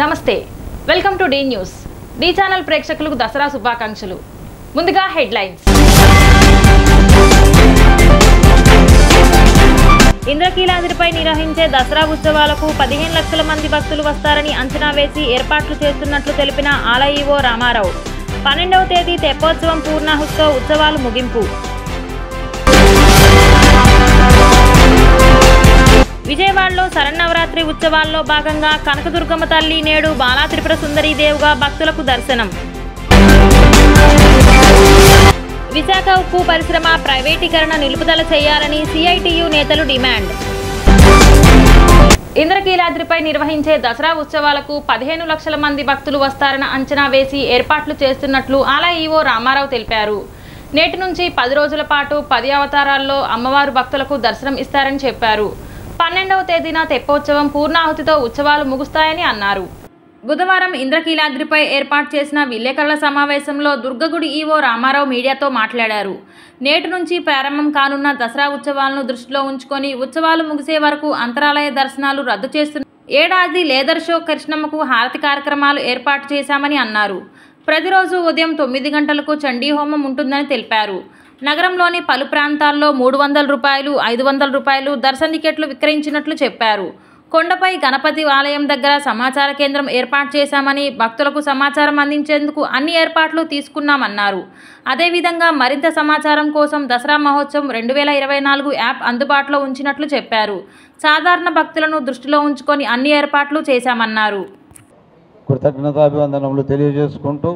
నమస్తే welcome to the news the channel ప్రేక్షకులకు దసరా శుభాకాంక్షలు ముందుగా హెడ్లైన్స్ ఇంద్రకీలాద్రిపై నిర్వహించే దసరా ఉత్సవాలకు 15 లక్షల మంది భక్తులు వస్తారని అంచనా వేసి ఏర్పాట్లు చేస్తున్నట్లు తెలిపిన ఆలయ ఈవో రామారావు 12వ తేదీ తెప్పోత్సవం పూర్ణాహుతితో ఉత్సవాలు ముగింపు విజయవాడలో శరన్నవరాత్రి ఉత్సవాల్లో భాగంగా కనకదుర్గమ్మ తల్లి నేడు బాలా త్రిపుర సుందరీ దేవుగా భక్తులకు దర్శనం విశాఖ ఉక్కు పరిశ్రమ ప్రైవేటీకరణ నిలుపుదల చేయాలని సిఐటియు నేతలు డిమాండ్ ఇంద్రకీలాద్రిపై నిర్వహించే దసరా ఉత్సవాలకు 15 లక్షల మంది భక్తులు వస్తారని అంచనా వేసి ఏర్పాట్లు చేస్తున్నట్లు ఆలయ ఈవో రామారావు తెలిపారు. నేటి నుంచి 10 రోజుల పాటు 10 అవతారాల్లో అమ్మవారు భక్తులకు దర్శనం ఇస్తారని చెప్పారు. 12వ తేదీన తెప్పోత్సవం పూర్ణాహుతితో ఉత్సవాలు ముగుస్తాయని అన్నారు. బుధవారం ఇంద్రకీలాద్రిపై ఏర్పాటు చేసిన విలేకరుల సమావేశంలో దుర్గగుడి ఈవో రామారావు మీడియాతో మాట్లాడారు. నేటి నుంచి ప్రారంభం కానున్న దసరా ఉత్సవాలను దృష్టిలో ఉంచుకొని ఉత్సవాలు ముగిసే వరకు అంతరాలయ దర్శనాలు రద్దు చేస్తున్న ఏడాది లేదర్ షో కృష్ణమ్మకు హారతి కార్యక్రమాలు ఏర్పాటు చేశామని అన్నారు. ప్రతిరోజు ఉదయం 9 గంటలకు చండీ హోమం ఉంటుందని తెలిపారు. నగరంలోని పలు ప్రాంతాల్లో 300 రూపాయలు 500 రూపాయలు దర్శన టికెట్లు విక్రయించినట్లు చెప్పారు. కొండపై గణపతి ఆలయం దగ్గర సమాచార కేంద్రం ఏర్పాటు చేశామని భక్తులకు సమాచారం అందించేందుకు అన్ని ఏర్పాట్లు తీసుకున్నామన్నారు. అదేవిధంగా మరింత సమాచారం కోసం దసరా మహోత్సవం 2024 యాప్ అందుబాటులో ఉంచినట్లు చెప్పారు. సాధారణ భక్తులను దృష్టిలో ఉంచుకొని అన్ని ఏర్పాట్లు చేశామన్నారు. కృతజ్ఞతాభివందనములు తెలియజేసుకుంటూ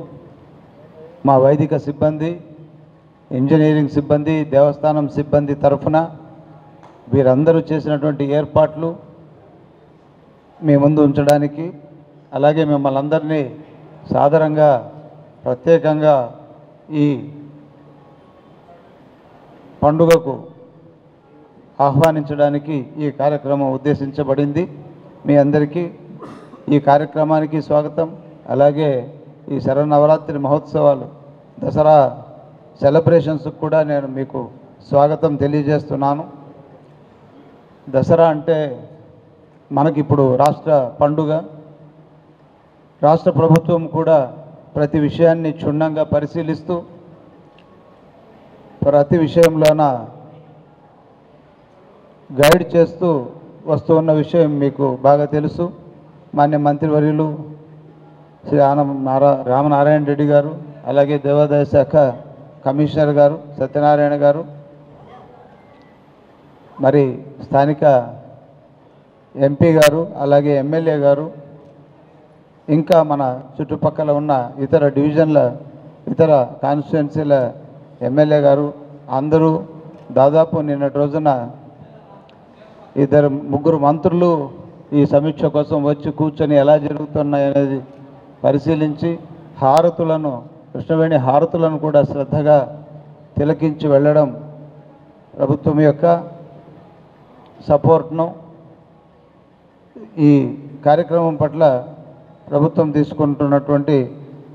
మా వైదిక సిబ్బంది, ఇంజనీరింగ్ సిబ్బంది, దేవస్థానం సిబ్బంది తరఫున వీరందరూ చేసినటువంటి ఏర్పాట్లు మీ ముందు ఉంచడానికి, అలాగే మిమ్మల్ని అందరినీ సాదరంగా ప్రత్యేకంగా ఈ పండుగకు ఆహ్వానించడానికి ఈ కార్యక్రమం ఉద్దేశించబడింది. మీ అందరికీ ఈ కార్యక్రమానికి స్వాగతం. అలాగే ఈ శరన్నవరాత్రి మహోత్సవాలు దసరా సెలబ్రేషన్స్కి కూడా నేను మీకు స్వాగతం తెలియజేస్తున్నాను. దసరా అంటే మనకిప్పుడు రాష్ట్ర పండుగ. రాష్ట్ర ప్రభుత్వం కూడా ప్రతి విషయాన్ని క్షుణ్ణంగా పరిశీలిస్తూ ప్రతి విషయంలోన గైడ్ చేస్తూ వస్తున్న విషయం మీకు బాగా తెలుసు. మాన్య మంత్రివర్యులు శ్రీ రామనారాయణ రెడ్డి గారు, అలాగే దేవాదాయ శాఖ కమిషనర్ గారు సత్యనారాయణ గారు, మరి స్థానిక ఎంపీ గారు, అలాగే ఎమ్మెల్యే గారు, ఇంకా మన చుట్టుపక్కల ఉన్న ఇతర డివిజన్ల ఇతర కాన్స్టిట్యుయెన్సీల ఎమ్మెల్యే గారు అందరూ దాదాపు నిన్నటి రోజున 2-3 మంత్రులు ఈ సమీక్ష కోసం వచ్చి కూర్చొని ఎలా జరుగుతున్నాయనేది పరిశీలించి హారతులను, కృష్ణవేణి హారతులను కూడా శ్రద్ధగా తిలకించి వెళ్ళడం ప్రభుత్వం యొక్క సపోర్ట్ను, ఈ కార్యక్రమం పట్ల ప్రభుత్వం తీసుకుంటున్నటువంటి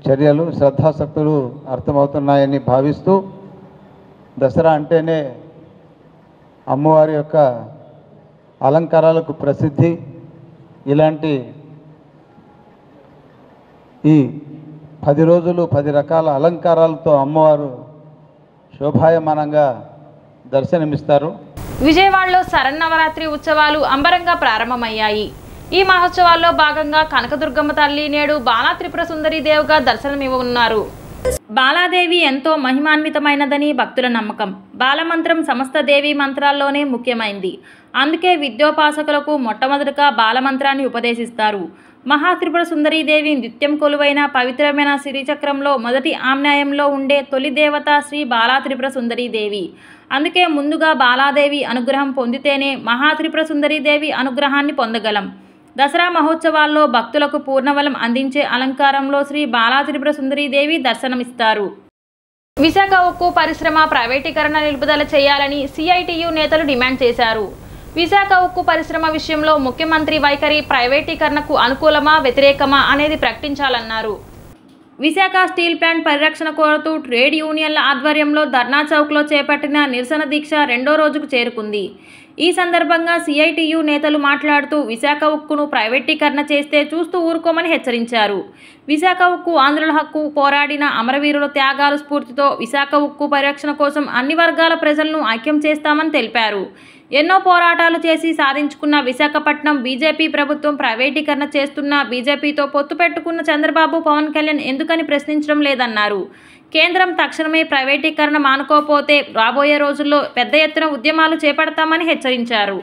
చర్యలు, శ్రద్ధాశక్తులు అర్థమవుతున్నాయని భావిస్తూ, దసరా అంటేనే అమ్మవారి యొక్క అలంకారాలకు ప్రసిద్ధి. ఇలాంటి ఈ 10 రోజులు 10 రకాల అలంకారాలతో అమ్మవారు శోభాయమానంగా దర్శనమిస్తారు. విజయవాడలో శరన్నవరాత్రి ఉత్సవాలు అంబరంగా ప్రారంభమయ్యాయి. ఈ మహోత్సవాల్లో భాగంగా కనకదుర్గమ్మ తల్లి నేడు బాలా త్రిపుర సుందరీ దేవుగా దర్శనమివ్వనున్నారు. బాలాదేవి ఎంతో మహిమాన్వితమైనదని భక్తుల నమ్మకం. బాలమంత్రం సమస్త దేవీ మంత్రాల్లోనే ముఖ్యమైంది. అందుకే విద్యోపాసకులకు మొట్టమొదటిగా బాలమంత్రాన్ని ఉపదేశిస్తారు. మహాత్రిపుర సుందరీదేవి నిత్యం కొలువైన పవిత్రమైన శ్రీచక్రంలో మొదటి ఆమ్నాయంలో ఉండే తొలి దేవత శ్రీ బాలా త్రిపుర సుందరీదేవి. అందుకే ముందుగా బాలాదేవి అనుగ్రహం పొందితేనే మహాత్రిపుర సుందరీదేవి అనుగ్రహాన్ని పొందగలం. దసరా మహోత్సవాల్లో భక్తులకు పూర్ణబలం అందించే అలంకారంలో శ్రీ బాలా త్రిపుర సుందరీదేవి దర్శనమిస్తారు. విశాఖ ఉక్కు పరిశ్రమ ప్రైవేటీకరణ నిలుపుదల చేయాలని సిఐటియు నేతలు డిమాండ్ చేశారు. విశాఖ ఉక్కు పరిశ్రమ విషయంలో ముఖ్యమంత్రి వైఖరి ప్రైవేటీకరణకు అనుకూలమా వ్యతిరేకమా అనేది ప్రకటించాలన్నారు. విశాఖ స్టీల్ ప్లాంట్ పరిరక్షణ కోరుతూ ట్రేడ్ యూనియన్ల ఆధ్వర్యంలో ధర్నా చౌక్లో చేపట్టిన నిరసన దీక్ష 2వ రోజుకు చేరుకుంది. ఈ సందర్భంగా సిఐటియు నేతలు మాట్లాడుతూ విశాఖ ఉక్కును ప్రైవేటీకరణ చేస్తే చూస్తూ ఊరుకోమని హెచ్చరించారు. విశాఖ ఉక్కు ఆంధ్రుల హక్కు పోరాడిన అమరవీరుల త్యాగాల స్ఫూర్తితో విశాఖ ఉక్కు పరిరక్షణ కోసం అన్ని వర్గాల ప్రజలను ఐక్యం చేస్తామని తెలిపారు. ఎన్నో పోరాటాలు చేసి సాధించుకున్న విశాఖపట్నం బీజేపీ ప్రభుత్వం ప్రైవేటీకరణ చేస్తున్న బీజేపీతో పొత్తు పెట్టుకున్న చంద్రబాబు, పవన్ కళ్యాణ్ ఎందుకని ప్రశ్నించడం లేదన్నారు. కేంద్రం తక్షణమే ప్రైవేటీకరణ మానుకోకపోతే రాబోయే రోజుల్లో పెద్ద ఎత్తున ఉద్యమాలు చేపడతామని హెచ్చరించారు.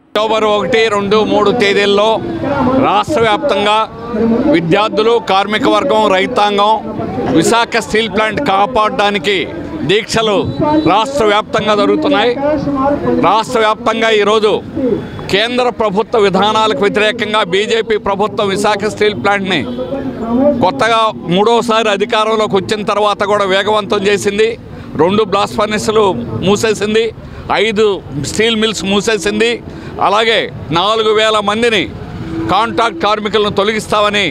అక్టోబర్ 1, 2, 3 తేదీల్లో రాష్ట్ర వ్యాప్తంగా విద్యార్థులు, కార్మిక వర్గం, రైతాంగం విశాఖ స్టీల్ ప్లాంట్ కాపాడడానికి దీక్షలు రాష్ట్ర వ్యాప్తంగా జరుగుతున్నాయి. రాష్ట్ర వ్యాప్తంగా ఈరోజు కేంద్ర ప్రభుత్వ విధానాలకు వ్యతిరేకంగా బీజేపీ ప్రభుత్వం విశాఖ స్టీల్ ప్లాంట్ని కొత్తగా 3వసారి అధికారంలోకి వచ్చిన తర్వాత కూడా వేగవంతం చేసింది. 2 బ్లాస్ట్ ఫర్నేసులు మూసేసింది, 5 స్టీల్ మిల్స్ మూసేసింది. అలాగే 4,000 మందిని కాంట్రాక్ట్ కార్మికులను తొలగిస్తామని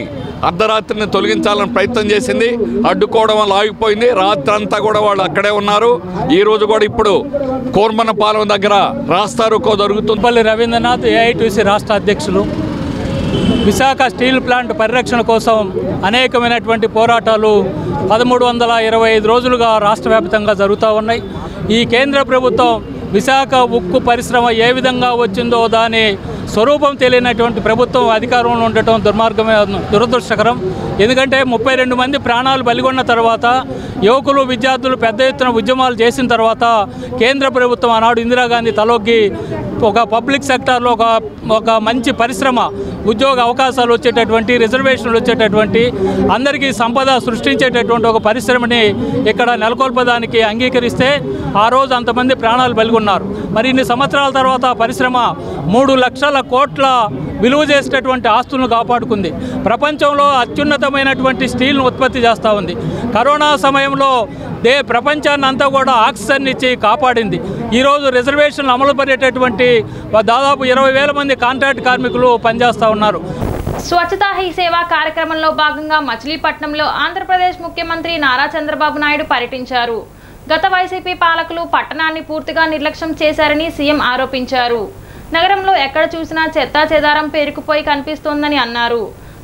అర్ధరాత్రిని తొలగించాలని ప్రయత్నం చేసింది. అడ్డుకోవడం వల్ల ఆగిపోయింది. రాత్రి అంతా కూడా వాళ్ళు అక్కడే ఉన్నారు. ఈరోజు కూడా ఇప్పుడు కోర్మనపాలెం దగ్గర రాస్తారోకో జరుగుతుంది. పల్లి రవీంద్రనాథ్, ఏఐటీసీ రాష్ట్ర అధ్యక్షులు. విశాఖ స్టీల్ ప్లాంట్ పరిరక్షణ కోసం అనేకమైనటువంటి పోరాటాలు 1325 రోజులుగా రాష్ట్ర వ్యాప్తంగా జరుగుతూ ఉన్నాయి. ఈ కేంద్ర ప్రభుత్వం విశాఖ ఉక్కు పరిశ్రమ ఏ విధంగా వచ్చిందో దాని స్వరూపం తెలియనటువంటి ప్రభుత్వం అధికారంలో ఉండటం దుర్మార్గమే, దురదృష్టకరం. ఎందుకంటే 32 మంది ప్రాణాలు బలిగొన్న తర్వాత, యువకులు, విద్యార్థులు పెద్ద ఎత్తున ఉద్యమాలు చేసిన తర్వాత కేంద్ర ప్రభుత్వం ఆనాడు ఇందిరాగాంధీ తలొగ్గి ఒక పబ్లిక్ సెక్టార్లో ఒక మంచి పరిశ్రమ, ఉద్యోగ అవకాశాలు వచ్చేటటువంటి, రిజర్వేషన్లు వచ్చేటటువంటి, అందరికీ సంపద సృష్టించేటటువంటి ఒక పరిశ్రమని ఇక్కడ నెలకొల్పడానికి అంగీకరిస్తే ఆ రోజు అంతమంది ప్రాణాలు బలిగొన్నారు. మరి ఇన్ని సంవత్సరాల తర్వాత పరిశ్రమ 3 లక్షల కోట్ల విలువ చేసేటటువంటి ఆస్తులను కాపాడుకుంది. ప్రపంచంలో అత్యున్నతమైనటువంటి స్టీల్ను ఉత్పత్తి చేస్తూ ఉంది. కరోనా సమయంలో ప్రపంచాన్ని అంతా కూడా ఆక్సిజన్ ఇచ్చి కాపాడింది. ఈరోజు రిజర్వేషన్లు అమలు పడేటటువంటి దాదాపు 20,000 మంది కాంట్రాక్ట్ కార్మికులు పనిచేస్తూ ఉన్నారు. స్వచ్ఛతా హీ సేవా కార్యక్రమంలో భాగంగా మచిలీపట్నంలో ఆంధ్రప్రదేశ్ ముఖ్యమంత్రి నారా చంద్రబాబు నాయుడు పర్యటించారు. గత వైసీపీ పాలకులు పట్టణాన్ని పూర్తిగా నిర్లక్ష్యం చేశారని సీఎం ఆరోపించారు. నగరంలో ఎక్కడ చూసినా చెత్తా చెదారం పేరుకుపోయి కనిపిస్తోందని అన్నారు.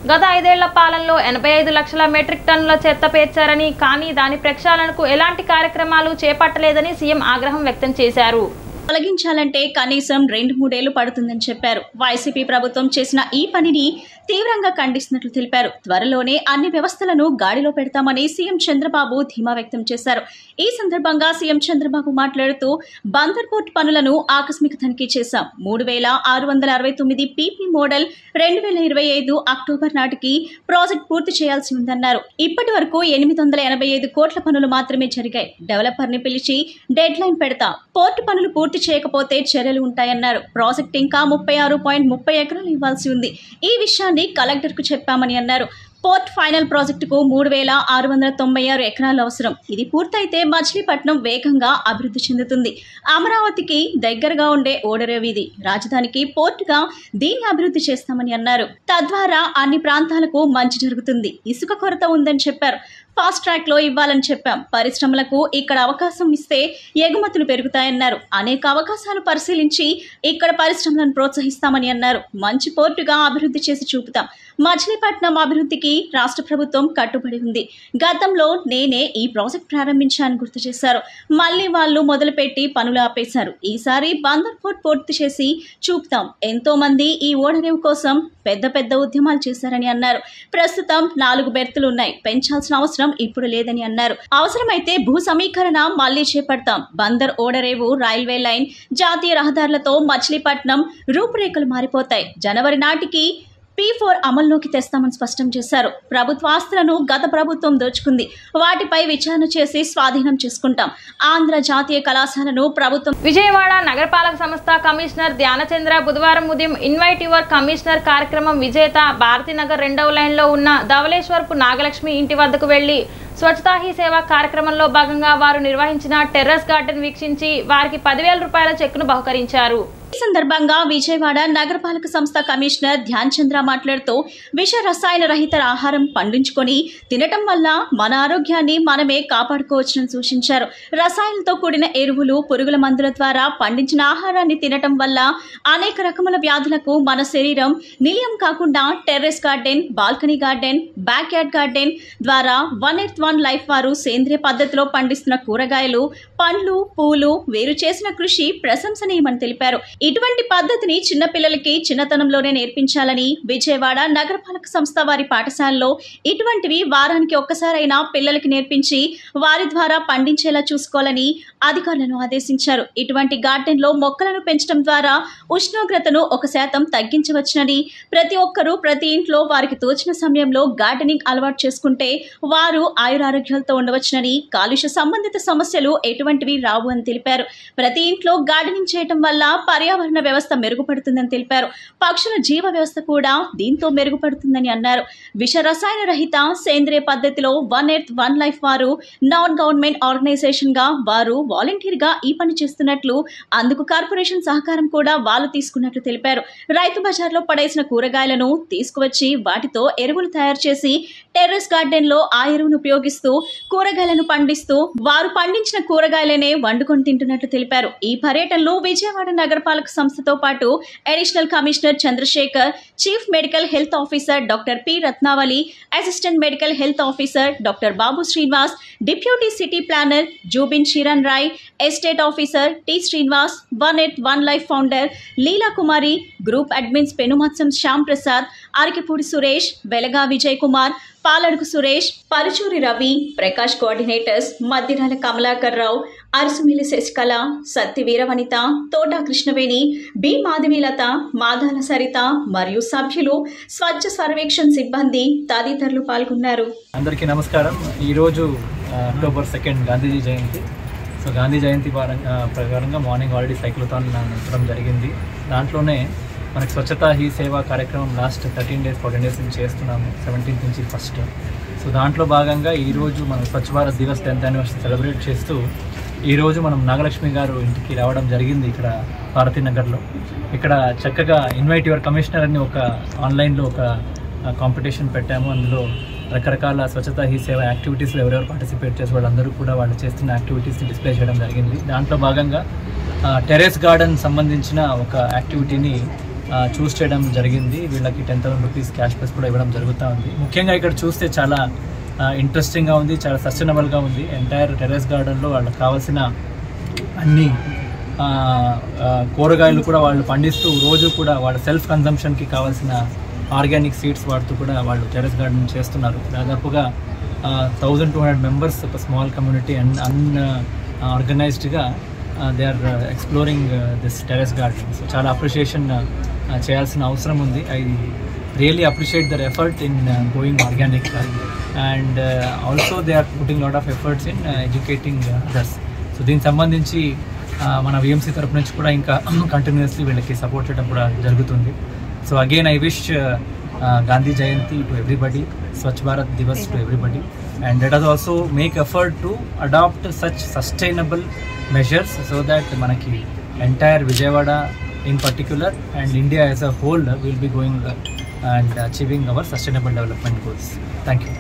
గత 5 ఏళ్ల పాలనలో 85 లక్షల మెట్రిక్ టన్నుల చెత్త పేర్చారని, కానీ దాని ప్రక్షాళనకు ఎలాంటి కార్యక్రమాలు చేపట్టలేదని సీఎం ఆగ్రహం వ్యక్తం చేశారు. తొలగించాలంటే కనీసం 2-3 ఏళ్లు పడుతుందని చెప్పారు. వైసీపీ ప్రభుత్వం చేసిన ఈ పనిని తీవ్రంగా ఖండిస్తున్నట్లు తెలిపారు. త్వరలోనే అన్ని వ్యవస్థలను గాడిలో పెడతామని సీఎం చంద్రబాబు ధీమా వ్యక్తం చేశారు. ఈ సందర్భంగా సీఎం చంద్రబాబు మాట్లాడుతూ బందర్ పోర్టు పనులను ఆకస్మిక తనిఖీ చేశాం. 3,669 పీపీ మోడల్ 2025 అక్టోబర్ నాటికి ప్రాజెక్ట్ పూర్తి చేయాల్సి ఉందన్నారు. ఇప్పటి వరకు 885 కోట్ల పనులు మాత్రమే జరిగాయి. డెవలపర్ ని పిలిచి డెడ్ లైన్ పెడతాం. పోర్టు పనులు పూర్తి చేయకపోతే చర్యలు ఉంటాయన్నారు. ప్రాజెక్ట్ ఇంకా 36.30 ఎకరాలు ఇవ్వాల్సి ఉంది. ఈ విషయాన్ని కలెక్టర్ కు చెప్పామని అన్నారు. పోర్ట్ ఫైనల్ ప్రాజెక్టుకు 3,696 ఎకరాలు అవసరం. ఇది పూర్తయితే మచిలీపట్నం వేగంగా అభివృద్ధి చెందుతుంది. అమరావతికి దగ్గరగా ఉండే ఓడరేవు ఇది. రాజధానికి పోర్టుగా దీన్ని అభివృద్ధి చేస్తామని అన్నారు. తద్వారా అన్ని ప్రాంతాలకు మంచి జరుగుతుంది. ఇసుక కొరత ఉందని చెప్పారు. ఫాస్ట్ ట్రాక్ లో ఇవ్వాలని చెప్పాం. పరిశ్రమలకు ఇక్కడ అవకాశం ఇస్తే ఎగుమతులు పెరుగుతాయన్నారు. అనేక అవకాశాలు పరిశీలించి ఇక్కడ పరిశ్రమలను ప్రోత్సహిస్తామని అన్నారు. మంచి పోర్టుగా అభివృద్ధి చేసి చూపుతాం. మచిలీపట్నం అభివృద్ధికి రాష్ట్ర ప్రభుత్వం కట్టుబడి ఉంది. గతంలో నేనే ఈ ప్రాజెక్ట్ ప్రారంభించానని గుర్తు చేశారు. మళ్లీ వాళ్ళు మొదలుపెట్టి పనులు ఆపేశారు. ఈసారి బందర్ పోర్ట్ పూర్తి చేసి చూపుతాం. ఎంతో మంది ఈ ఓడరేవు కోసం పెద్ద ఉద్యమాలు చేశారని అన్నారు. ప్రస్తుతం 4 బెర్తులు ఉన్నాయి. పెంచాల్సిన అవసరం ఇప్పుడు లేదని అన్నారు. అవసరమైతే భూ సమీకరణ మళ్లీ చేపడతాం. బందర్ ఓడరేవు, రైల్వే లైన్, జాతీయ రహదారులతో మచిలీపట్నం రూపురేఖలు మారిపోతాయి. జనవరి నాటికి P4 అమల్లోకి తెస్తామని స్పష్టం చేశారు. ప్రభుత్వ ఆస్తులను గత ప్రభుత్వం దోచుకుంది. వాటిపై విచారణ చేసి స్వాధీనం చేసుకుంటాం. ఆంధ్ర జాతీయ కళాశాలను ప్రభుత్వం. విజయవాడ నగరపాలక సంస్థ కమిషనర్ ధ్యానచంద్ర బుధవారం ఉదయం ఇన్వైట్ యువర్ కమిషనర్ కార్యక్రమం విజేత భారతీనగర్ 2వ లైన్లో ఉన్న ధవళేశ్వరపు నాగలక్ష్మి ఇంటి వద్దకు వెళ్లి స్వచ్ఛతా హీ సేవా కార్యక్రమంలో భాగంగా వారు నిర్వహించిన టెర్రస్ గార్డెన్ వీక్షించి వారికి 10,000 రూపాయల చెక్కును బహుకరించారు. ఈ సందర్భంగా విజయవాడ నగరపాలక సంస్థ కమిషనర్ ధ్యాన్ చంద్ర మాట్లాడుతూ విష రసాయన రహిత ఆహారం పండించుకొని తినటం వల్ల మన ఆరోగ్యాన్ని మనమే కాపాడుకోవచ్చని సూచించారు. రసాయనాలతో కూడిన ఎరువులు, పురుగుల మందుల ద్వారా పండించిన ఆహారాన్ని తినటం వల్ల అనేక రకముల వ్యాధులకు మన శరీరం నిలయం కాకుండా terrace garden, balcony garden, back yard garden ద్వారా 1 లైఫ్ వారు సేంద్రియ పద్ధతిలో పండిస్తున్న కూరగాయలు, పండ్లు, పూలు వేరు చేసిన కృషి ప్రశంసనీయమని తెలిపారు. ఇటువంటి పద్ధతిని చిన్నపిల్లలకి చిన్నతనంలోనే నేర్పించాలని విజయవాడ నగరపాలక సంస్థ వారి పాఠశాలలో ఇటువంటివి వారానికి ఒక్కసారైనా పిల్లలకి నేర్పించి వారి ద్వారా పండించేలా చూసుకోవాలని అధికారులను ఆదేశించారు. ఇటువంటి గార్డెన్ లో మొక్కలను పెంచడం ద్వారా ఉష్ణోగ్రతను 1% తగ్గించవచ్చునని, ప్రతి ఒక్కరూ ప్రతి ఇంట్లో వారికి తోచిన సమయంలో గార్డెనింగ్ అలవాటు చేసుకుంటే వారు ఆయురారోగ్యాలతో ఉండవచ్చునని, కాలుష్య సంబంధిత సమస్యలు ఎటువంటివి రావు అని తెలిపారు. ప్రతి ఇంట్లో గార్డెనింగ్ చేయడం వల్ల పర్యావరణ వ్యవస్థ మెరుగుపడుతుందని తెలిపారు. పక్షుల జీవ వ్యవస్థ కూడా దీంతో మెరుగుపడుతుందని అన్నారు. విష రసాయన రహిత సేంద్రియ పద్ధతిలో 1 లైఫ్ వారు నాన్ గవర్నమెంట్ ఆర్గనైజేషన్ గా వారు వాలంటీర్ గా ఈ పని చేస్తున్నట్లు, అందుకు కార్పొరేషన్ సహకారం కూడా వాళ్ళు తీసుకున్నట్లు తెలిపారు. రైతు బజార్లో పడేసిన కూరగాయలను తీసుకువచ్చి వాటితో ఎరువులు తయారు చేసి టెర్రస్ గార్డెన్ లో ఆ ఎరువును ఉపయోగిస్తూ కూరగాయలను పండిస్తూ వారు పండించిన కూరగాయలనే వండుకొని తింటున్నట్లు తెలిపారు. ఈ పర్యటనలో విజయవాడ నగరపాలక సంస్థతో పాటు additional commissioner Chandrasekhar, chief medical health officer doctor P Ratnavali, assistant medical health officer doctor Babu Srinivas, deputy city planner Jubin Shiran Roy, estate officer T Srinivas, 1 life founder Leela Kumari, group admins Penumatsam Shyam Prasad, Arikipudi Suresh, Velaga Vijay Kumar, Paladugu Suresh, Paruchuri Ravi, Prakash coordinators Maddirala Kamalakar Rao, Arasumilli Sasikala, Satti Veeravanitha, Thota Krishnaveni, B Madhavilatha, Madala Saritha మరియు సభ్యులు, స్వచ్ఛ సర్వేక్షణ సిబ్బంది తదితరులు పాల్గొన్నారు. అందరికీ నమస్కారం. ఈరోజు అక్టోబర్ 2 గాంధీజీ జయంతి. సో గాంధీ జయంతి ప్రకారంగా మార్నింగ్ ఆల్రెడీ సైక్లోథాన్ నడపడం జరిగింది. దాంట్లోనే మనకి స్వచ్ఛతా హీ సేవా కార్యక్రమం లాస్ట్ 13 days 14 days నుంచి చేస్తున్నాము, 17th నుంచి 1st. సో దాంట్లో భాగంగా ఈరోజు మనం Swachh Bharat Divas 10th anniversary celebrate చేస్తూ ఈరోజు మనం నాగలక్ష్మి గారు ఇంటికి రావడం జరిగింది ఇక్కడ భారతీనగర్లో. ఇక్కడ చక్కగా ఇన్వైట్ యువర్ కమిషనర్ అని ఒక ఆన్లైన్లో ఒక కాంపిటీషన్ పెట్టాము. అందులో రకరకాల స్వచ్ఛతా హీ సేవ యాక్టివిటీస్లో ఎవరెవరు పార్టిసిపేట్ చేసే వాళ్ళందరూ కూడా వాళ్ళు చేస్తున్న యాక్టివిటీస్ని డిస్ప్లే చేయడం జరిగింది. దాంట్లో భాగంగా టెర్రస్ గార్డెన్ సంబంధించిన ఒక యాక్టివిటీని చూస్ చేయడం జరిగింది. వీళ్ళకి 10,000 rupees క్యాష్ ప్రైజ్ కూడా ఇవ్వడం జరుగుతూ ఉంది. ముఖ్యంగా ఇక్కడ చూస్తే చాలా ఇంట్రెస్టింగ్గా ఉంది, చాలా సస్టైనబుల్గా ఉంది. ఎంటైర్ టెర్రస్ గార్డెన్లో వాళ్ళకి కావాల్సిన అన్ని కూరగాయలు కూడా వాళ్ళు పండిస్తూ రోజు కూడా వాళ్ళ సెల్ఫ్ కన్జంప్షన్కి కావాల్సిన ఆర్గానిక్ సీడ్స్ వాడుతూ కూడా వాళ్ళు టెర్రస్ గార్డెన్ చేస్తున్నారు. దాదాపుగా 1200 members ఒక స్మాల్ కమ్యూనిటీ అండ్ ఆర్గనైజ్డ్గా they are exploring this terrace garden. So చాలా అప్రిషియేషన్ చేయాల్సిన అవసరం ఉంది. I really appreciate their effort in going organic and also they are putting lot of efforts in educating others. So దీనికి సంబంధించి మన VMC తరపు నుంచి కూడా ఇంకా కంటిన్యూస్లీ వీళ్ళకి సపోర్ట్ చేయడం కూడా జరుగుతుంది. So again I wish Gandhi Jayanti to everybody, Swachh Bharat Divas to everybody, and let us also make effort to adopt such sustainable measures so that manaki entire Vijayawada in particular and India as a whole will be going and achieving our sustainable development goals. Thank you.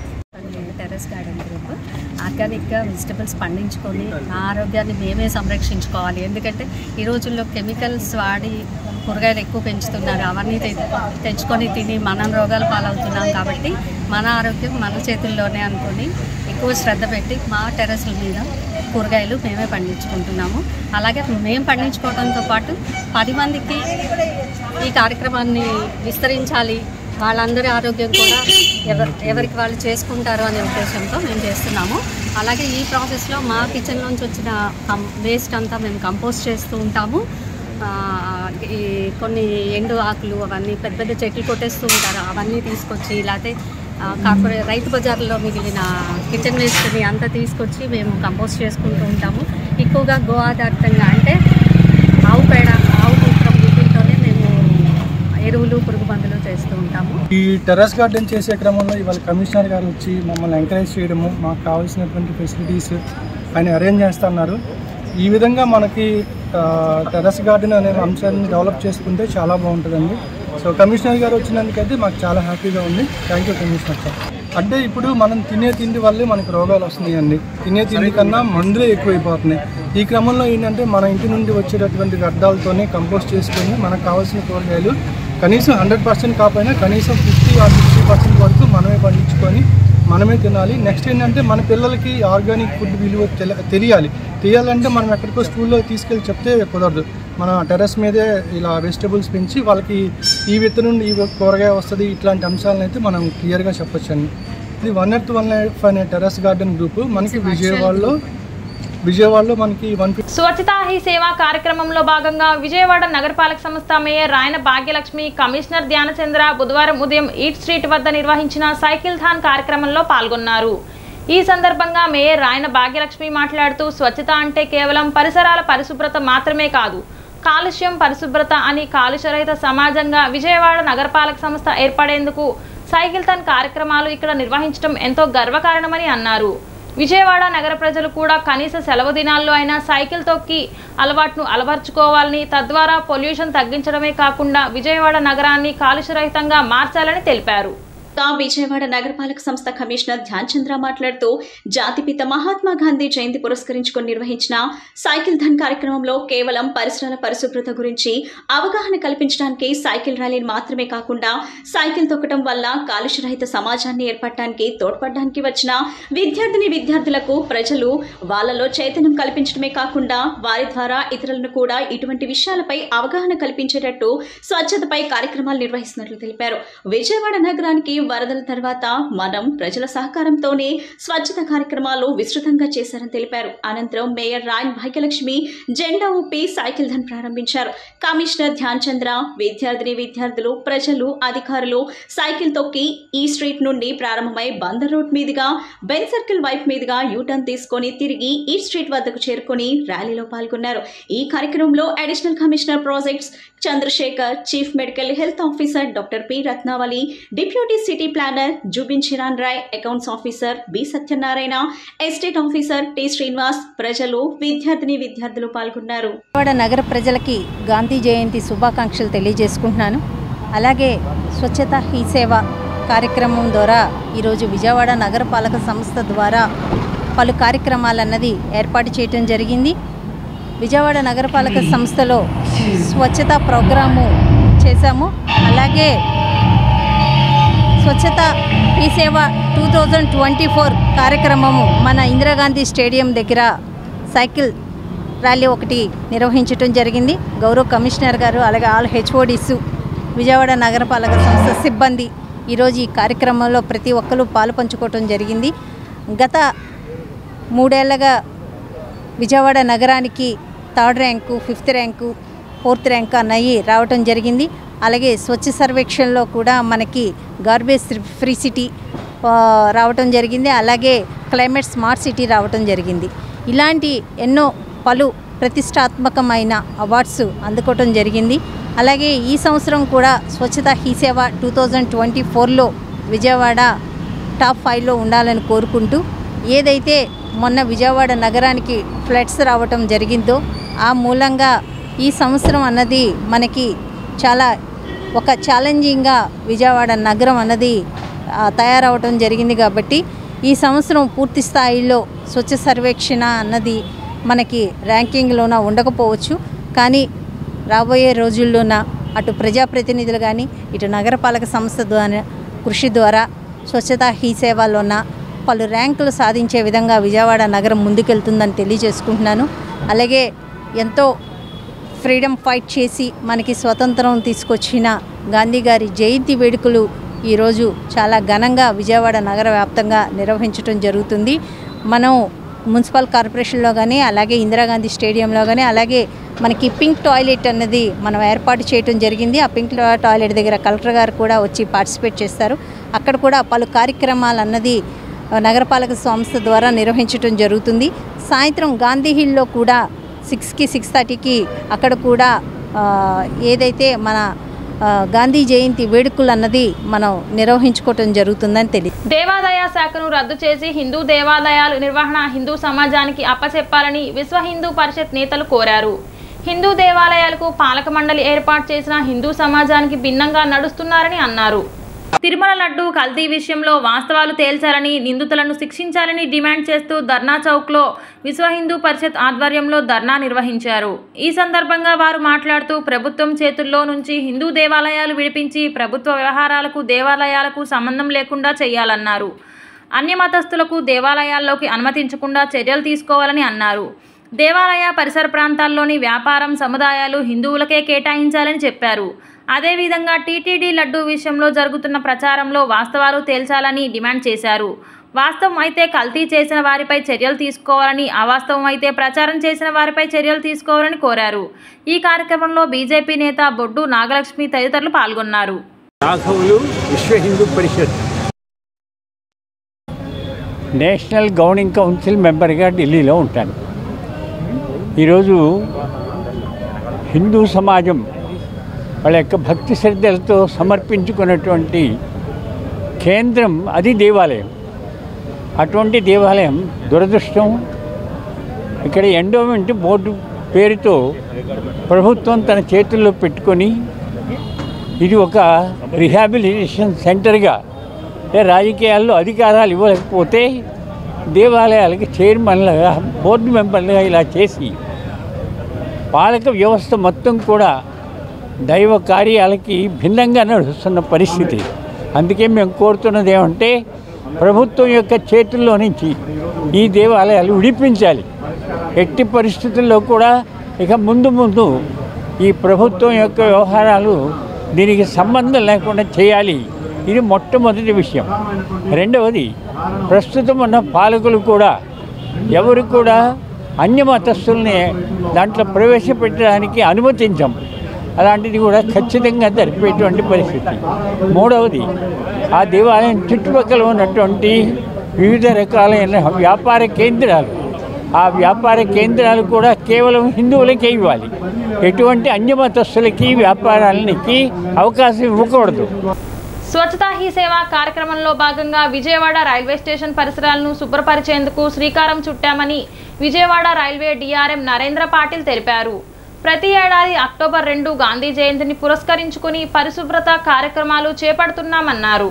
Terrace garden group ఆర్గానిక్గా vegetables పండించుకొని ఆ ఆరోగ్యాన్ని మేమే సంరక్షించుకోవాలి. ఎందుకంటే ఈ రోజుల్లో chemicals వాడి కూరగాయలు ఎక్కువ పెంచుతున్నారు. అవన్నీ తెచ్చుకొని తిని మనం రోగాలు పాలవుతున్నాం. కాబట్టి మన ఆరోగ్యం మన చేతుల్లోనే అనుకొని ఎక్కువ శ్రద్ధ పెట్టి మా టెర్రస్ల మీద కూరగాయలు మేమే పండించుకుంటున్నాము. అలాగే మేము పండించుకోవడంతో పాటు 10 మందికి ఈ కార్యక్రమాన్ని విస్తరించాలి, వాళ్ళందరి ఆరోగ్యం కూడా ఎవరికి వాళ్ళు చేసుకుంటారు అనే ఉద్దేశంతో మేము చేస్తున్నాము. అలాగే ఈ ప్రాసెస్లో మా కిచెన్ నుంచి వచ్చిన వేస్ట్ అంతా మేము కంపోస్ట్ చేస్తూ ఉంటాము. ఈ కొన్ని ఎండు ఆకులు అవన్నీ పెద్ద పెద్ద చెట్లు కొట్టేస్తూ ఉంటారు, అవన్నీ తీసుకొచ్చి లేకపోతే రైతు బజార్లో మిగిలిన కిచెన్ వేస్ట్ని అంతా తీసుకొచ్చి మేము కంపోస్ట్ చేసుకుంటూ ఉంటాము. ఎక్కువగా గో ఆధారితంగా అంటే ఆవు పేడ, ఆవు మూత్రం వీటితోనే మేము ఎరువులు, పురుగు మందులు చేస్తూ ఉంటాము. ఈ టెర్రస్ గార్డెన్ చేసే క్రమంలో ఇవాళ కమిషనర్ గారు వచ్చి మమ్మల్ని ఎంకరేజ్ చేయడము, మాకు కావాల్సినటువంటి ఫెసిలిటీస్ ఆయన అరేంజ్ చేస్తున్నారు. ఈ విధంగా మనకి టెర్రస్ గార్డెన్ అనే అంశాన్ని డెవలప్ చేసుకుంటే చాలా బాగుంటుందండి. సో కమిషనర్ గారు వచ్చినందుకైతే మాకు చాలా హ్యాపీగా ఉంది. Thank you commissioner sir. అంటే ఇప్పుడు మనం తినే తిండి వల్లే మనకు రోగాలు వస్తున్నాయండి. తినే తిండి కన్నా మందులే ఎక్కువైపోతున్నాయి. ఈ క్రమంలో ఏంటంటే మన ఇంటి నుండి వచ్చేటటువంటి వ్యర్థాలతోనే కంపోస్ట్ చేసుకొని మనకు కావాల్సిన కూరగాయలు కనీసం 100% కాకపోయినా కనీసం 50 or 60% వరకు మనమే పండించుకొని మనమే తినాలి. నెక్స్ట్ ఏంటంటే మన పిల్లలకి ఆర్గానిక్ ఫుడ్ విలువ తెలియాలంటే మనం ఎక్కడికో స్కూల్లో తీసుకెళ్ళి చెప్తే కుదరదు. మన టెర్రస్ మీదే ఇలా వెజిటబుల్స్ పెంచి వాళ్ళకి ఈ విత్తనం నుండి ఈ కూరగాయ వస్తుంది ఇట్లాంటి అంశాలను అయితే మనం క్లియర్గా చెప్పొచ్చండి. ఇది 1 Earth 1 Life అనే టెర్రస్ గార్డెన్ గ్రూప్ మనకి విజయవాడలో మనకి స్వచ్ఛతా హీ సేవా కార్యక్రమంలో భాగంగా విజయవాడ నగరపాలక సంస్థ మేయర్ రాయన భాగ్యలక్ష్మి, కమిషనర్ ధ్యానచంద్ర బుధవారం ఉదయం ఈట్ స్ట్రీట్ వద్ద నిర్వహించిన సైకిల్ థాన్ కార్యక్రమంలో పాల్గొన్నారు. ఈ సందర్భంగా మేయర్ రాయన భాగ్యలక్ష్మి మాట్లాడుతూ స్వచ్ఛత అంటే కేవలం పరిసరాల పరిశుభ్రత మాత్రమే కాదు, కాలుష్యం పరిశుభ్రత అని కాలుష్యరహిత సమాజంగా విజయవాడ నగరపాలక సంస్థ ఏర్పడేందుకు సైకిల్ థాన్ కార్యక్రమాలు ఇక్కడ నిర్వహించడం ఎంతో గర్వకారణమని అన్నారు. విజయవాడ నగర ప్రజలు కూడా కనీస సెలవు దినాల్లో అయినా సైకిల్ తొక్కి అలవాటును అలవర్చుకోవాలని, తద్వారా పొల్యూషన్ తగ్గించడమే కాకుండా విజయవాడ నగరాన్ని కాలుష్యరహితంగా మార్చాలని తెలిపారు. విజయవాడ నగరపాలక సంస్థ కమిషనర్ ధ్యానచంద్ర మాట్లాడుతూ జాతిపిత మహాత్మా గాంధీ జయంతి పురస్కరించుకొని నిర్వహించిన సైకిల్ థాన్ కార్యక్రమంలో కేవలం పరిసరాల పరిశుభ్రత గురించి అవగాహన కల్పించడానికి సైకిల్ ర్యాలీని మాత్రమే కాకుండా సైకిల్ తొక్కడం వల్ల కాలుష్యరహిత సమాజాన్ని ఏర్పడటానికి తోడ్పడడానికి వచ్చిన విద్యార్థులకు ప్రజలు వాళ్ళలో చైతన్యం కల్పించడమే కాకుండా వారి ద్వారా ఇతరులను కూడా ఇటువంటి విషయాలపై అవగాహన కల్పించేటట్టు స్వచ్ఛతపై కార్యక్రమాలు నిర్వహిస్తున్నట్లు తెలిపారు. విజయవాడ నగరానికి వరదల తర్వాత మనం ప్రజల సహకారంతోనే స్వచ్ఛత కార్యక్రమాలు విస్తృతంగా చేశారని తెలిపారు. అనంతరం మేయర్ రాయన్ భాగ్యలక్ష్మి జెండా ఊపి సైకిల్ థాన్ ప్రారంభించారు. కమిషనర్ ధ్యానచంద్ర విద్యార్థులు ప్రజలు అధికారులు సైకిల్ తొక్కి ఈ స్ట్రీట్ నుండి ప్రారంభమై బందర్ రోడ్ మీదుగా బెన్ సర్కిల్ వైపు మీదుగా యూటర్న్ తీసుకొని తిరిగి ఈ స్ట్రీట్ వద్దకు చేరుకొని ర్యాలీలో పాల్గొన్నారు. ఈ కార్యక్రమంలో additional commissioner projects Chandrasekhar, chief medical health officer doctor P Ratnavali, deputy city planner Jubin Chiran Roy, accounts officer B Satyanarayana, estate officer T Srinivas, ప్రజలు విద్యార్థులు పాల్గొన్నారు. విజయవాడ నగర ప్రజలకి గాంధీ జయంతి శుభాకాంక్షలు తెలియజేసుకుంటున్నాను. అలాగే స్వచ్ఛతా హీ సేవ కార్యక్రమం ద్వారా ఈరోజు విజయవాడ నగరపాలక సంస్థ ద్వారా పలు కార్యక్రమాలన్నది ఏర్పాటు చేయటం జరిగింది. విజయవాడ నగరపాలక సంస్థలో స్వచ్ఛతా ప్రోగ్రాము చేశాము. అలాగే స్వచ్ఛత ఈ సేవ 2024 కార్యక్రమము మన ఇందిరాగాంధీ స్టేడియం దగ్గర సైకిల్ ర్యాలీ ఒకటి నిర్వహించడం జరిగింది. గౌరవ కమిషనర్ గారు అలాగే ఆల్ హెచ్ఓడిస్, విజయవాడ నగరపాలక సంస్థ సిబ్బంది ఈరోజు ఈ కార్యక్రమంలో ప్రతి ఒక్కరూ పాలు పంచుకోవటం జరిగింది. గత 3 ఏళ్లుగా విజయవాడ నగరానికి 3rd rank, 5th rank, 4th rank అన్నవి రావటం జరిగింది. అలాగే స్వచ్ఛ సర్వేక్షణలో కూడా మనకి గార్బేజ్ ఫ్రీ సిటీ రావటం జరిగింది. అలాగే క్లైమేట్ స్మార్ట్ సిటీ రావటం జరిగింది. ఇలాంటి ఎన్నో పలు ప్రతిష్టాత్మకమైన అవార్డ్స్ అందుకోవటం జరిగింది. అలాగే ఈ సంవత్సరం కూడా స్వచ్ఛతా హీ సేవ 2024లో విజయవాడ టాప్ 5లో ఉండాలని కోరుకుంటూ, ఏదైతే మొన్న విజయవాడ నగరానికి ఫ్లడ్స్ రావటం జరిగిందో ఆ మూలంగా ఈ సంవత్సరం అన్నది మనకి చాలా ఒక ఛాలెంజింగ్గా విజయవాడ నగరం అన్నది తయారవటం జరిగింది. కాబట్టి ఈ సంవత్సరం పూర్తి స్థాయిలో స్వచ్ఛ సర్వేక్షణ అన్నది మనకి ర్యాంకింగ్లోన ఉండకపోవచ్చు, కానీ రాబోయే రోజుల్లోన అటు ప్రజాప్రతినిధులు కానీ ఇటు నగరపాలక సంస్థ ద్వారా కృషి ద్వారా స్వచ్ఛతా హీ సేవలోన పలు ర్యాంకులు సాధించే విధంగా విజయవాడ నగరం ముందుకెళ్తుందని తెలియజేసుకుంటున్నాను. అలాగే ఎంతో ఫ్రీడమ్ ఫైట్ చేసి మనకి స్వతంత్రం తీసుకొచ్చిన గాంధీ గారి జయంతి వేడుకలు ఈరోజు చాలా ఘనంగా విజయవాడ నగర వ్యాప్తంగా నిర్వహించడం జరుగుతుంది. మనం మున్సిపల్ కార్పొరేషన్లో కానీ అలాగే ఇందిరాగాంధీ స్టేడియంలో కానీ అలాగే మనకి పింక్ టాయిలెట్ అన్నది మనం ఏర్పాటు చేయడం జరిగింది. ఆ పింక్ టాయిలెట్ దగ్గర కలెక్టర్ గారు కూడా వచ్చి పార్టిసిపేట్ చేస్తారు. అక్కడ కూడా పలు కార్యక్రమాలు అన్నది నగరపాలక సంస్థ ద్వారా నిర్వహించడం జరుగుతుంది. సాయంత్రం గాంధీ హిల్లో కూడా 6కి 6:30కి అక్కడ కూడా ఏదైతే మన గాంధీ జయంతి వేడుకలు అన్నది మనం నిర్వహించుకోవటం జరుగుతుందని తెలియదు. దేవాదాయ శాఖను రద్దు చేసి హిందూ దేవాలయాల నిర్వహణ హిందూ సమాజానికి అప్పచెప్పాలని విశ్వ హిందూ పరిషత్ నేతలు కోరారు. హిందూ దేవాలయాలకు పాలక మండలి ఏర్పాటు చేసిన హిందూ సమాజానికి భిన్నంగా నడుస్తున్నారని అన్నారు. తిరుమల లడ్డు కల్తీ విషయంలో వాస్తవాలు తేల్చాలని, నిందితులను శిక్షించాలని డిమాండ్ చేస్తూ ధర్నా చౌక్లో విశ్వ హిందూ పరిషత్ ఆధ్వర్యంలో ధర్నా నిర్వహించారు. ఈ సందర్భంగా వారు మాట్లాడుతూ ప్రభుత్వం చేతుల్లో నుంచి హిందూ దేవాలయాలు విడిపించి ప్రభుత్వ వ్యవహారాలకు దేవాలయాలకు సంబంధం లేకుండా చేయాలన్నారు. అన్యమతస్థులకు దేవాలయాల్లోకి అనుమతించకుండా చర్యలు తీసుకోవాలని అన్నారు. దేవాలయ పరిసర ప్రాంతాల్లోని వ్యాపారం సముదాయాలు హిందువులకే కేటాయించాలని చెప్పారు. అదేవిధంగా టీటీడీ లడ్డూ విషయంలో జరుగుతున్న ప్రచారంలో వాస్తవాలు తేల్చాలని డిమాండ్ చేశారు. వాస్తవం అయితే కల్తీ చేసిన వారిపై చర్యలు తీసుకోవాలని, అవాస్తవం అయితే ప్రచారం చేసిన వారిపై చర్యలు తీసుకోవాలని కోరారు. ఈ కార్యక్రమంలో బీజేపీ నేత బొడ్డు నాగలక్ష్మి తదితరులు పాల్గొన్నారు. విశ్వ Hindu Parishad national governing council మెంబర్గా ఢిల్లీలో ఉంటాను. ఈరోజు హిందూ సమాజం వాళ్ళ యొక్క భక్తి శ్రద్ధలతో సమర్పించుకున్నటువంటి కేంద్రం అది దేవాలయం. అటువంటి దేవాలయం దురదృష్టం, ఇక్కడ ఎండోమెంట్ బోర్డు పేరుతో ప్రభుత్వం తన చేతుల్లో పెట్టుకొని ఇది ఒక రిహాబిలిటేషన్ సెంటర్గా రాజకీయాల్లో అధికారాలు ఇవ్వలేకపోతే దేవాలయాలకి చైర్మన్లుగా బోర్డు మెంబర్లుగా ఇలా చేసి పాలక వ్యవస్థ మొత్తం కూడా దైవ కార్యాలకి భిన్నంగా నడుస్తున్న పరిస్థితి. అందుకే మేము కోరుతున్నది ఏమంటే ప్రభుత్వం యొక్క చేతుల్లో నుంచి ఈ దేవాలయాలు విడిపించాలి. ఎట్టి పరిస్థితుల్లో కూడా ఇక ముందు ఈ ప్రభుత్వం యొక్క వ్యవహారాలు దీనికి సంబంధం లేకుండా చేయాలి. ఇది మొట్టమొదటి విషయం. రెండవది, ప్రస్తుతం ఉన్న పాలకులు కూడా ఎవరు కూడా అన్యమతస్థుల్ని దాంట్లో ప్రవేశపెట్టడానికి అనుమతించం. అలాంటిది కూడా ఖచ్చితంగా జరిపేటువంటి పరిస్థితి. మూడవది, ఆ దేవాలయం చుట్టుపక్కల ఉన్నటువంటి వివిధ రకాలైన వ్యాపార కేంద్రాలు, ఆ వ్యాపార కేంద్రాలు కూడా కేవలం హిందువులకే ఇవ్వాలి. ఎటువంటి అన్యమతస్థులకి వ్యాపారాలకి అవకాశం ఇవ్వకూడదు. స్వచ్ఛతా హీ సేవ కార్యక్రమంలో భాగంగా విజయవాడ రైల్వే స్టేషన్ పరిసరాలను శుభ్రపరిచేందుకు శ్రీకారం చుట్టామని విజయవాడ రైల్వే డిఆర్ఎం నరేంద్ర పాటిల్ తెలిపారు. ప్రతి ఏడాది అక్టోబర్ 2 గాంధీ జయంతిని పురస్కరించుకుని పరిశుభ్రత కార్యక్రమాలు చేపడుతున్నామన్నారు.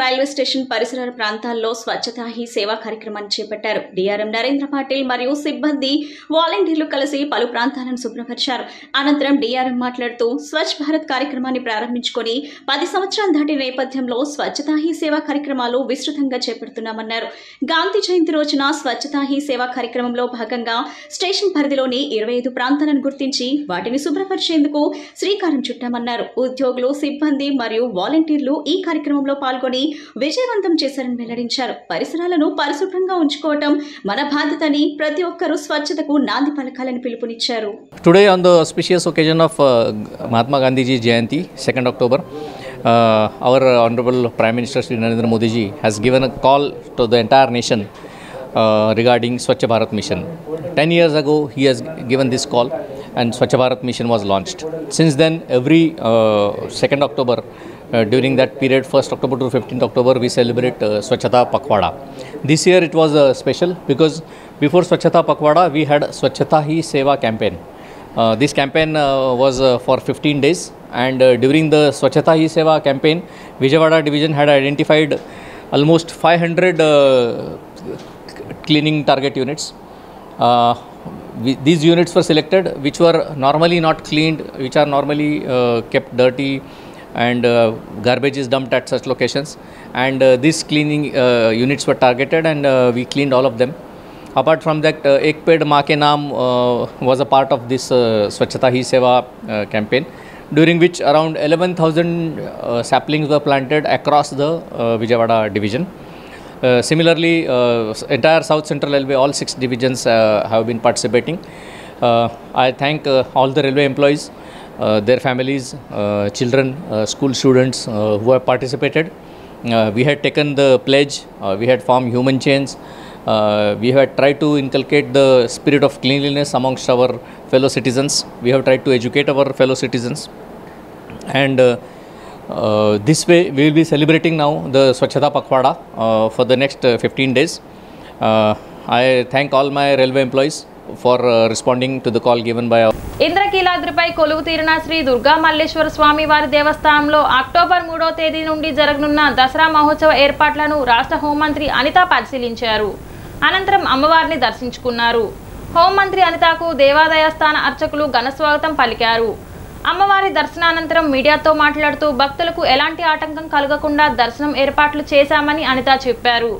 రైల్వే స్టేషన్ పరిసర ప్రాంతాల్లో స్వచ్ఛతా హీ సేవా కార్యక్రమాన్ని చేపట్టారు. డిఆర్ఎం నరేంద్ర పాటిల్ మరియు సిబ్బంది వాలంటీర్లు కలిసి పలు ప్రాంతాలను శుభ్రపరిచారు. అనంతరం డిఆర్ఎం మాట్లాడుతూ స్వచ్ఛ భారత్ కార్యక్రమాన్ని ప్రారంభించుకొని 10 సంవత్సరాలు దాటిన నేపథ్యంలో స్వచ్ఛతా హీ సేవా కార్యక్రమాలు విస్తృతంగా చేపడుతున్నామన్నారు. గాంధీ జయంతి రోజున స్వచ్ఛతా హీ సేవా కార్యక్రమంలో భాగంగా స్టేషన్ పరిధిలోని 25 ప్రాంతాలను గుర్తించి వాటిని శుభ్రపరిచేందుకు శ్రీకారం చుట్టామన్నారు. ఉద్యోగులు, సిబ్బంది మరియు వాలంటీర్లు ఈ కార్యక్రమంలో పాల్గొని విజయవంతం చేశారని వెల్లడించారు. పరిసరాలను పరిశుభ్రంగా ఉంచుకోవడం మన బాధ్యతని, ప్రతి ఒక్కరూ స్వచ్ఛతకు నాంది పలకాలని పిలుపునిచ్చారు. Today on the auspicious occasion of Mahatma Gandhi ji Jayanti, 2nd October, our Honorable Prime Minister Shri Narendra Modi ji has given a call to the entire nation regarding Swachh Bharat Mission. 10 years ago he has given this call and Swachh Bharat Mission was launched. Since then, every 2nd October, during that period, 1st October to 15th October, we celebrate Swachhata Pakhwada. This year it was special because before Swachhata Pakhwada, we had Swachhata Hi Seva campaign. This campaign was for 15 days, and during the Swachhata Hi Seva campaign, Vijayawada division had identified almost 500 cleaning target units. These units were selected which were normally not cleaned, which are normally kept dirty, and garbage is dumped at such locations, and these cleaning units were targeted, and we cleaned all of them. Apart from that, Ek Ped Maa Ke Naam was a part of this Swachhata Hi Seva campaign, during which around 11,000 saplings were planted across the Vijayawada division. Similarly, entire South Central Railway, all 6 divisions have been participating. I thank all the railway employees, their families, children, school students who have participated. We had taken the pledge, we had formed human chains, we had tried to inculcate the spirit of cleanliness amongst our fellow citizens. We have tried to educate our fellow citizens, and this way we will be celebrating now the Swachhata Pakhwada for the next 15 days. I thank all my railway employees for responding to the call given by our ఇంద్రకీలాద్రిపై కొలువు తీరిన శ్రీ దుర్గా మల్లేశ్వర స్వామి వారి దేవస్థానంలో October 3వ తేదీ నుండి జరగనున్న దసరా మహోత్సవ ఏర్పాట్లను రాష్ట్ర హోంమంత్రి అనిత పరిశీలించారు. అనంతరం అమ్మవారిని దర్శించుకున్నారు. హోంమంత్రి అనితకు దేవాదాయ స్థాన అర్చకులు ఘన స్వాగతం పలికారు. అమ్మవారి దర్శనానంతరం మీడియాతో మాట్లాడుతూ భక్తులకు ఎలాంటి ఆటంకం కలగకుండా దర్శనం ఏర్పాట్లు చేశామని అనిత చెప్పారు.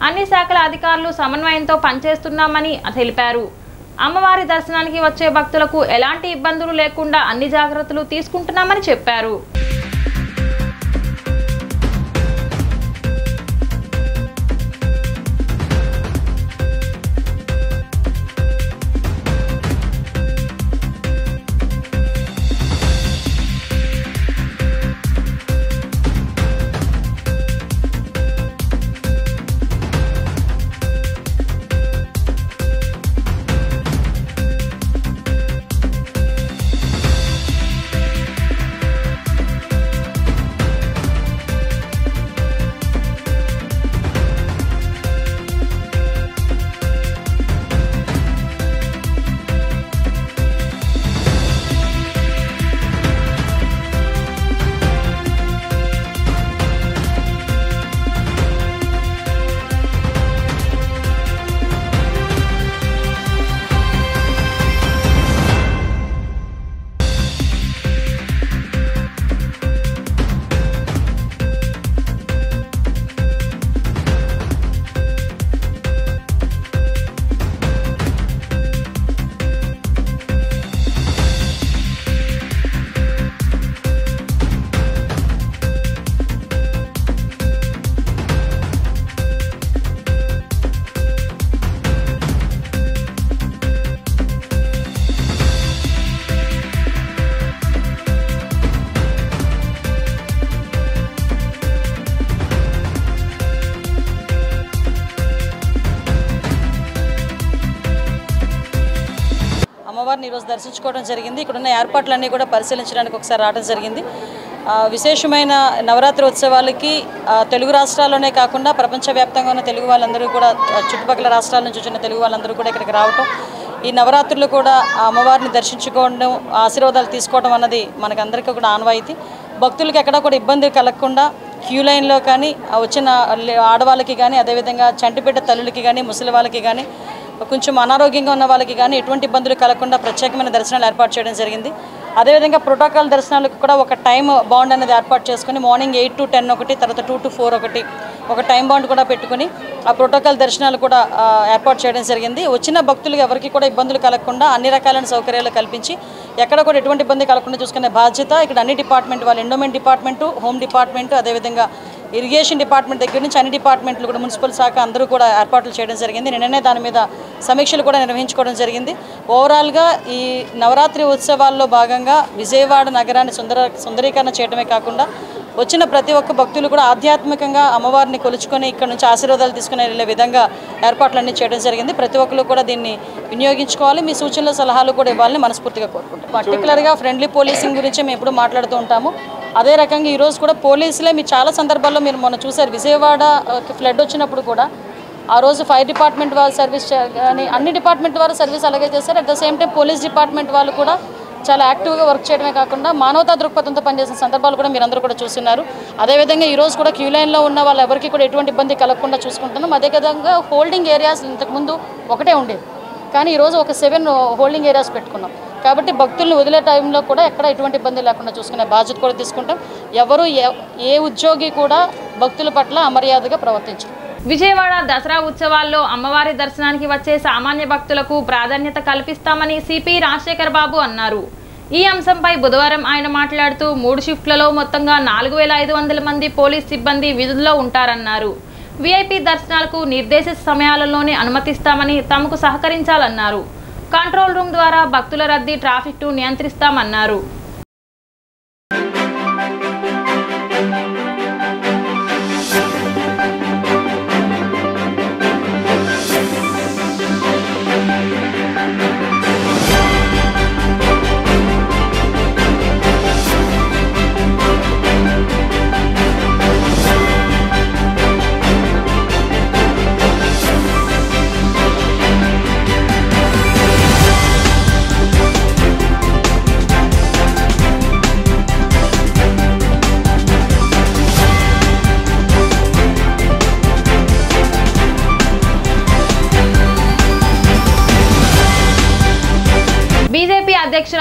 అన్ని శాఖల అధికారులు సమన్వయంతో పనిచేస్తున్నామని తెలిపారు. అమ్మవారి దర్శనానికి వచ్చే భక్తులకు ఎలాంటి ఇబ్బందులు లేకుండా అన్ని జాగ్రత్తలు తీసుకుంటున్నామని చెప్పారు. అమ్మవారిని ఈరోజు దర్శించుకోవడం జరిగింది. ఇక్కడున్న ఏర్పాట్లన్నీ కూడా పరిశీలించడానికి ఒకసారి రావడం జరిగింది. విశేషమైన నవరాత్రి ఉత్సవాలకి తెలుగు రాష్ట్రాల్లోనే కాకుండా ప్రపంచవ్యాప్తంగా ఉన్న తెలుగు వాళ్ళందరూ కూడా చుట్టుపక్కల రాష్ట్రాల నుంచి వచ్చిన తెలుగు వాళ్ళందరూ కూడా ఇక్కడికి రావటం, ఈ నవరాత్రులు కూడా అమ్మవారిని దర్శించుకోవడం, ఆశీర్వాదాలు తీసుకోవడం అన్నది మనకందరికీ కూడా ఆనవాయితీ. భక్తులకి ఎక్కడా కూడా ఇబ్బంది కలగకుండా క్యూ లైన్లో కానీ వచ్చిన ఆడవాళ్ళకి కానీ, అదేవిధంగా చంటిబిడ్డ తల్లులకి కానీ, ముసలి వాళ్ళకి కానీ, కొంచెం అనారోగ్యంగా ఉన్న వాళ్ళకి కానీ ఎటువంటి ఇబ్బందులు కలగకుండా ప్రత్యేకమైన దర్శనాలు ఏర్పాటు చేయడం జరిగింది. అదేవిధంగా ప్రోటోకాల్ దర్శనాలకు కూడా ఒక టైం బాండ్ అనేది ఏర్పాటు చేసుకుని మార్నింగ్ 8 to 10 ఒకటి, తర్వాత 2 to 4 ఒకటి, ఒక టైం బాండ్ కూడా పెట్టుకుని ఆ ప్రోటోకాల్ దర్శనాలు కూడా ఏర్పాటు చేయడం జరిగింది. వచ్చిన భక్తులకు ఎవరికి కూడా ఇబ్బందులు కలగకుండా అన్ని రకాలైన సౌకర్యాలు కల్పించి ఎక్కడ కూడా ఎటువంటి ఇబ్బంది కలగకుండా చూసుకునే బాధ్యత ఇక్కడ అన్ని డిపార్ట్మెంట్ వాళ్ళు, ఎండోమెంట్ డిపార్ట్మెంటు, హోమ్ డిపార్ట్మెంటు, అదేవిధంగా ఇరిగేషన్ డిపార్ట్మెంట్ దగ్గర నుంచి అన్ని డిపార్ట్మెంట్లు కూడా, మున్సిపల్ శాఖ అందరూ కూడా ఏర్పాట్లు చేయడం జరిగింది. నిన్ననే దాని మీద సమీక్షలు కూడా నిర్వహించుకోవడం జరిగింది. ఓవరాల్గా ఈ నవరాత్రి ఉత్సవాల్లో భాగంగా విజయవాడ నగరాన్ని సుందరీకరణ చేయడమే కాకుండా వచ్చిన ప్రతి ఒక్క భక్తులు కూడా ఆధ్యాత్మికంగా అమ్మవారిని కొలుచుకొని ఇక్కడ నుంచి ఆశీర్వాదాలు తీసుకునే వెళ్ళే విధంగా ఏర్పాట్లన్నీ చేయడం జరిగింది. ప్రతి ఒక్కరు కూడా దీన్ని వినియోగించుకోవాలి. మీ సూచనలు సలహాలు కూడా ఇవ్వాలని మనస్ఫూర్తిగా కోరుకుంటాం. పర్టికులర్గా ఫ్రెండ్లీ పోలీసింగ్ గురించి మేము ఎప్పుడు మాట్లాడుతూ ఉంటాము. అదే రకంగా ఈరోజు కూడా పోలీసులే మీరు చాలా సందర్భాల్లో మీరు మొన్న చూసారు, విజయవాడ ఫ్లడ్ వచ్చినప్పుడు కూడా ఆ రోజు ఫైర్ డిపార్ట్మెంట్ వాళ్ళు సర్వీస్ కానీ అన్ని డిపార్ట్మెంట్ వారు సర్వీస్ అలాగే చేశారు. At the same time police department వాళ్ళు కూడా చాలా యాక్టివ్గా వర్క్ చేయడమే కాకుండా మానవతా దృక్పథంతో పనిచేసిన సందర్భాలు కూడా మీరందరూ కూడా చూస్తున్నారు. అదేవిధంగా ఈరోజు కూడా క్యూ లైన్లో ఉన్న వాళ్ళు ఎవరికి కూడా ఎటువంటి ఇబ్బంది కలగకుండా చూసుకుంటున్నాం. అదేవిధంగా హోల్డింగ్ ఏరియాస్ ఇంతకుముందు ఒకటే ఉండేది, కానీ ఈరోజు ఒక 7 హోల్డింగ్ ఏరియాస్ పెట్టుకున్నాం. కాబట్టి భక్తులను వదిలే టైంలో కూడా ఎక్కడ ఎటువంటి ఇబ్బంది లేకుండా చూసుకునే బాధ్యత కూడా తీసుకుంటాం. ఎవరు ఏ ఉద్యోగి కూడా భక్తుల పట్ల అమర్యాదగా ప్రవర్తించరు. విజయవాడ దసరా ఉత్సవాల్లో అమ్మవారి దర్శనానికి వచ్చే సామాన్య భక్తులకు ప్రాధాన్యత కల్పిస్తామని సిపి రాజశేఖర్ బాబు అన్నారు. ఈ అంశంపై బుధవారం ఆయన మాట్లాడుతూ 3 షిఫ్ట్లలో మొత్తంగా 4500 మంది పోలీస్ సిబ్బంది విధుల్లో ఉంటారన్నారు. విఐపి దర్శనాలకు నిర్దేశిత సమయాలలోనే అనుమతిస్తామని తమకు సహకరించాలన్నారు. కంట్రోల్ రూమ్ ద్వారా భక్తుల రద్దీ, ట్రాఫిక్ను నియంత్రిస్తామన్నారు.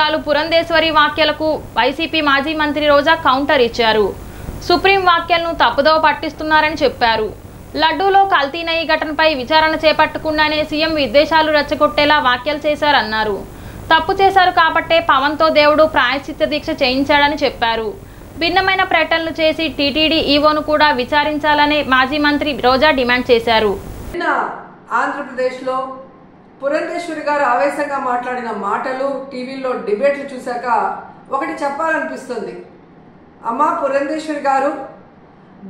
అధ్యక్షురాలు పురంధేశ్వరి వ్యాఖ్యలకు వైసీపీ మాజీ మంత్రి రోజా కౌంటర్ ఇచ్చారు. సుప్రీం వ్యాఖ్యలను తప్పుదోవ పట్టిస్తున్నారని చెప్పారు. లడ్డూలో కల్తీ నెయ్యి ఘటనపై విచారణ చేపట్టకుండానే సీఎం విద్వేషాలు రెచ్చగొట్టేలా వ్యాఖ్యలు చేశారన్నారు. తప్పు చేశారు కాబట్టే పవన్తో దేవుడు ప్రాయశ్చిత్త దీక్ష చేయించాడని చెప్పారు. భిన్నమైన ప్రకటనలు చేసి టీటీడీ ఈవోను కూడా విచారించాలని మాజీ మంత్రి రోజా డిమాండ్ చేశారు. ఆంధ్రప్రదేశ్లో పురంధేశ్వరి గారు ఆవేశంగా మాట్లాడిన మాటలు టీవీలో డిబేట్లు చూశాక ఒకటి చెప్పాలనిపిస్తుంది. అమ్మా పురంధేశ్వరి గారు,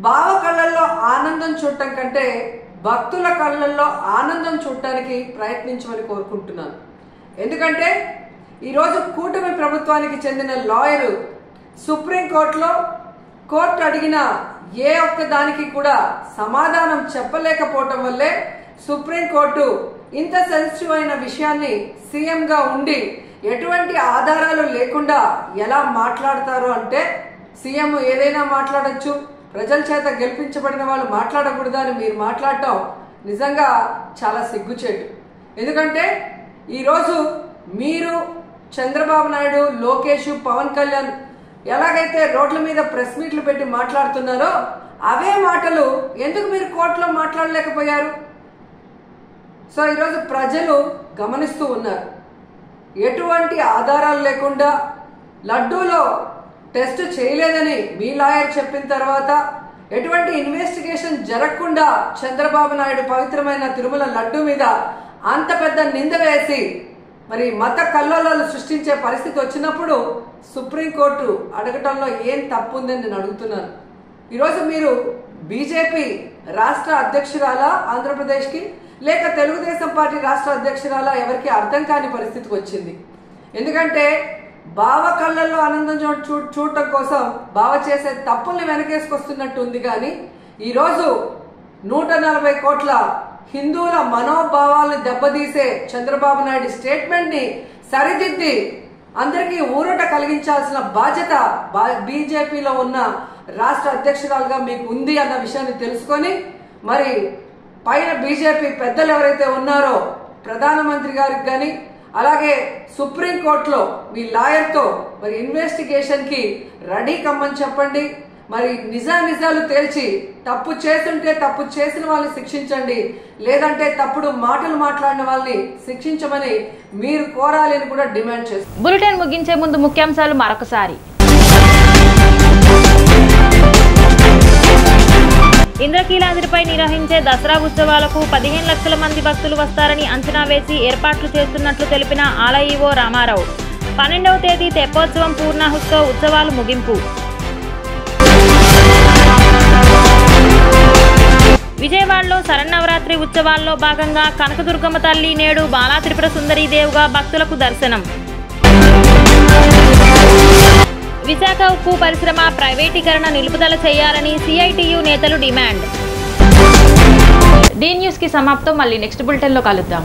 బావ కళ్ళల్లో ఆనందం చూడటం కంటే భక్తుల కళ్ళల్లో ఆనందం చూడటానికి ప్రయత్నించమని కోరుకుంటున్నాను. ఎందుకంటే ఈరోజు కూటమి ప్రభుత్వానికి చెందిన లాయరు సుప్రీంకోర్టులో కోర్టు అడిగిన ఏ ఒక్క దానికి కూడా సమాధానం చెప్పలేకపోవటం వల్లే సుప్రీంకోర్టు ఇంత సెన్సిటివ్ అయిన విషయాన్ని సీఎంగా ఉండి ఎటువంటి ఆధారాలు లేకుండా ఎలా మాట్లాడతారు అంటే, సీఎం ఏదైనా మాట్లాడచ్చు, ప్రజల చేత గెలిపించబడిన వాళ్ళు మాట్లాడకూడదు అని మీరు మాట్లాడటం నిజంగా చాలా సిగ్గుచేటు. ఎందుకంటే ఈరోజు మీరు చంద్రబాబు నాయుడు, లోకేష్, పవన్ కళ్యాణ్ ఎలాగైతే రోడ్ల మీద ప్రెస్ మీట్లు పెట్టి మాట్లాడుతున్నారో అవే మాటలు ఎందుకు మీరు కోర్టులో మాట్లాడలేకపోయారు? సో ఈరోజు ప్రజలు గమనిస్తూ ఉన్నారు. ఎటువంటి ఆధారాలు లేకుండా లడ్డూలో టెస్ట్ చేయలేదని మీ లాయర్ చెప్పిన తర్వాత, ఎటువంటి ఇన్వెస్టిగేషన్ జరగకుండా చంద్రబాబు నాయుడు పవిత్రమైన తిరుమల లడ్డూ మీద అంత పెద్ద నింద వేసి మరి మత కల్లోలాలు సృష్టించే పరిస్థితి వచ్చినప్పుడు సుప్రీంకోర్టు అడగటంలో ఏం తప్పు ఉందని నేను అడుగుతున్నాను. ఈరోజు మీరు బీజేపీ రాష్ట్ర అధ్యక్షురాలా ఆంధ్రప్రదేశ్కి, లేక తెలుగుదేశం పార్టీ రాష్ట్ర అధ్యక్షురాలా, ఎవరికి అర్థం కాని పరిస్థితికి వచ్చింది. ఎందుకంటే బావ కళ్ళల్లో ఆనందం చూడటం కోసం బావ చేసే తప్పుల్ని వెనకేసుకొస్తున్నట్టు ఉంది. కానీ ఈరోజు 140 కోట్ల హిందువుల మనోభావాలను దెబ్బతీసే చంద్రబాబు నాయుడు స్టేట్మెంట్ ని సరిదిద్ది అందరికీ ఊరట కలిగించాల్సిన బాధ్యత బీజేపీలో ఉన్న రాష్ట్ర అధ్యక్షురాలుగా మీకు ఉంది అన్న విషయాన్ని తెలుసుకొని, మరి పైన బీజేపీ పెద్దలు ఎవరైతే ఉన్నారో ప్రధానమంత్రి గారికి కానీ అలాగే సుప్రీంకోర్టులో మీ లాయర్తో మరి ఇన్వెస్టిగేషన్ కి రెడీ కమ్మని చెప్పండి. మరి నిజాలు తేల్చి తప్పు చేస్తుంటే తప్పు చేసిన వాళ్ళని శిక్షించండి, లేదంటే తప్పుడు మాటలు మాట్లాడిన వాళ్ళని శిక్షించమని మీరు కోరాలని కూడా డిమాండ్ చేస్తారు. బులెటిన్ ముగించే ముందు ముఖ్యాంశాలు మరొకసారి. ఇంద్రకీలాద్రిపై నిర్వహించే దసరా ఉత్సవాలకు 15 లక్షల మంది భక్తులు వస్తారని అంచనా వేసి ఏర్పాట్లు చేస్తున్నట్లు తెలిపిన ఆలయ ఈవో రామారావు. 12వ తేదీ తెప్పోత్సవం పూర్ణాహుతితో ఉత్సవాలు ముగింపు. విజయవాడలో శరన్నవరాత్రి ఉత్సవాల్లో భాగంగా కనకదుర్గమ్మ తల్లి నేడు బాలా త్రిపుర సుందరీ దేవుగా భక్తులకు దర్శనం. విశాఖ ఉక్కు పరిశ్రమ ప్రైవేటీకరణ నిలుపుదల చేయాలని సిఐటియు నేతలు డిమాండ్. డి న్యూస్ కి సమాప్తం. మళ్ళీ నెక్స్ట్ బులెటిన్ లో కలుద్దాం.